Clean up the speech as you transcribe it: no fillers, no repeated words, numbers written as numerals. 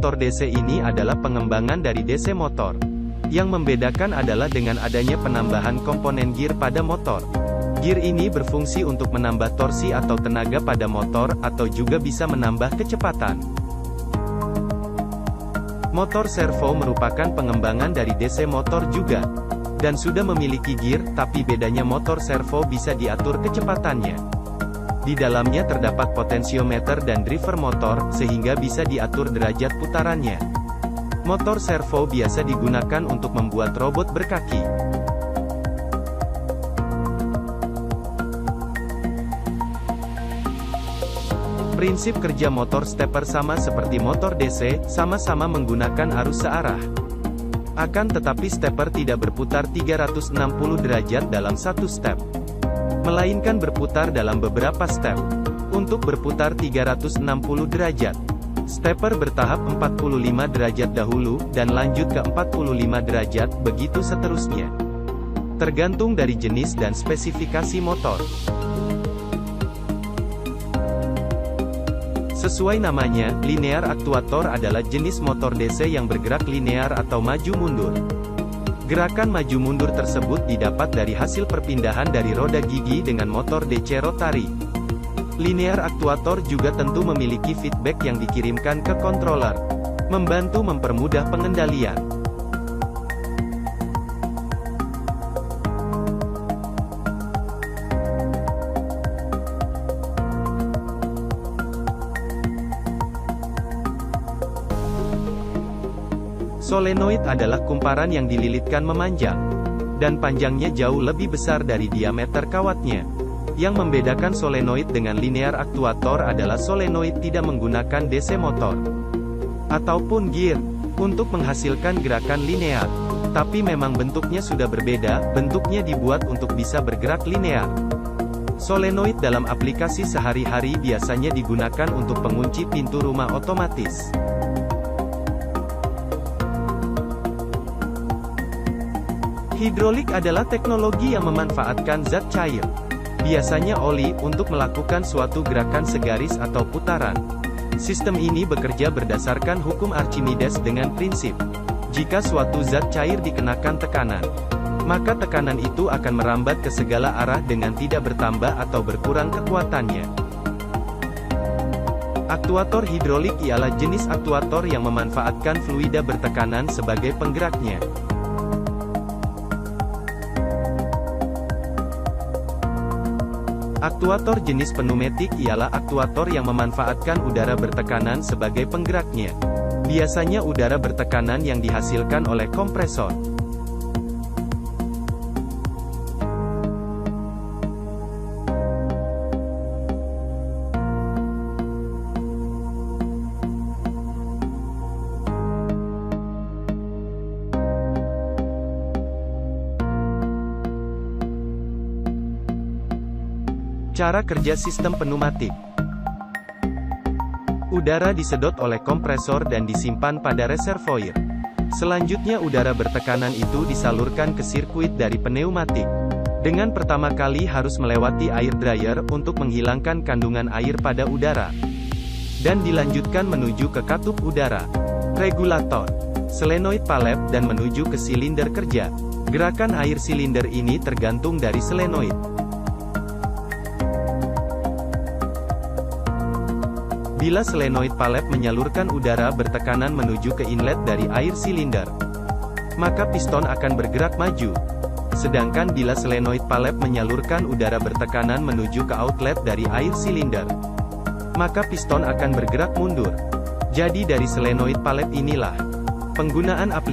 Motor DC ini adalah pengembangan dari DC motor. Yang membedakan adalah dengan adanya penambahan komponen gear pada motor. Gear ini berfungsi untuk menambah torsi atau tenaga pada motor, atau juga bisa menambah kecepatan. Motor servo merupakan pengembangan dari DC motor juga, dan sudah memiliki gear, tapi bedanya motor servo bisa diatur kecepatannya. Di dalamnya terdapat potensiometer dan driver motor, sehingga bisa diatur derajat putarannya. Motor servo biasa digunakan untuk membuat robot berkaki. Prinsip kerja motor stepper sama seperti motor DC, sama-sama menggunakan arus searah. Akan tetapi stepper tidak berputar 360 derajat dalam satu step, melainkan berputar dalam beberapa step. Untuk berputar 360 derajat, stepper bertahap 45 derajat dahulu, dan lanjut ke 45 derajat, begitu seterusnya. Tergantung dari jenis dan spesifikasi motor. Sesuai namanya, linear aktuator adalah jenis motor DC yang bergerak linear atau maju mundur. Gerakan maju mundur tersebut didapat dari hasil perpindahan dari roda gigi dengan motor DC rotari. Linear aktuator juga tentu memiliki feedback yang dikirimkan ke controller, membantu mempermudah pengendalian. Solenoid adalah kumparan yang dililitkan memanjang, dan panjangnya jauh lebih besar dari diameter kawatnya. Yang membedakan solenoid dengan linear aktuator adalah solenoid tidak menggunakan DC motor ataupun gear untuk menghasilkan gerakan linear. Tapi memang bentuknya sudah berbeda, bentuknya dibuat untuk bisa bergerak linear. Solenoid dalam aplikasi sehari-hari biasanya digunakan untuk pengunci pintu rumah otomatis. Hidrolik adalah teknologi yang memanfaatkan zat cair, biasanya oli, untuk melakukan suatu gerakan segaris atau putaran. Sistem ini bekerja berdasarkan hukum Archimedes dengan prinsip, jika suatu zat cair dikenakan tekanan, maka tekanan itu akan merambat ke segala arah dengan tidak bertambah atau berkurang kekuatannya. Aktuator hidrolik ialah jenis aktuator yang memanfaatkan fluida bertekanan sebagai penggeraknya. Aktuator jenis pneumatik ialah aktuator yang memanfaatkan udara bertekanan sebagai penggeraknya. Biasanya udara bertekanan yang dihasilkan oleh kompresor. Cara kerja sistem pneumatik. Udara disedot oleh kompresor dan disimpan pada reservoir. Selanjutnya udara bertekanan itu disalurkan ke sirkuit dari pneumatik. Dengan pertama kali harus melewati air dryer untuk menghilangkan kandungan air pada udara. Dan dilanjutkan menuju ke katup udara, regulator, solenoid palep, dan menuju ke silinder kerja. Gerakan air silinder ini tergantung dari solenoid. Bila solenoid palep menyalurkan udara bertekanan menuju ke inlet dari air silinder, maka piston akan bergerak maju. Sedangkan bila solenoid palep menyalurkan udara bertekanan menuju ke outlet dari air silinder, maka piston akan bergerak mundur. Jadi dari solenoid palep inilah penggunaan aplikasi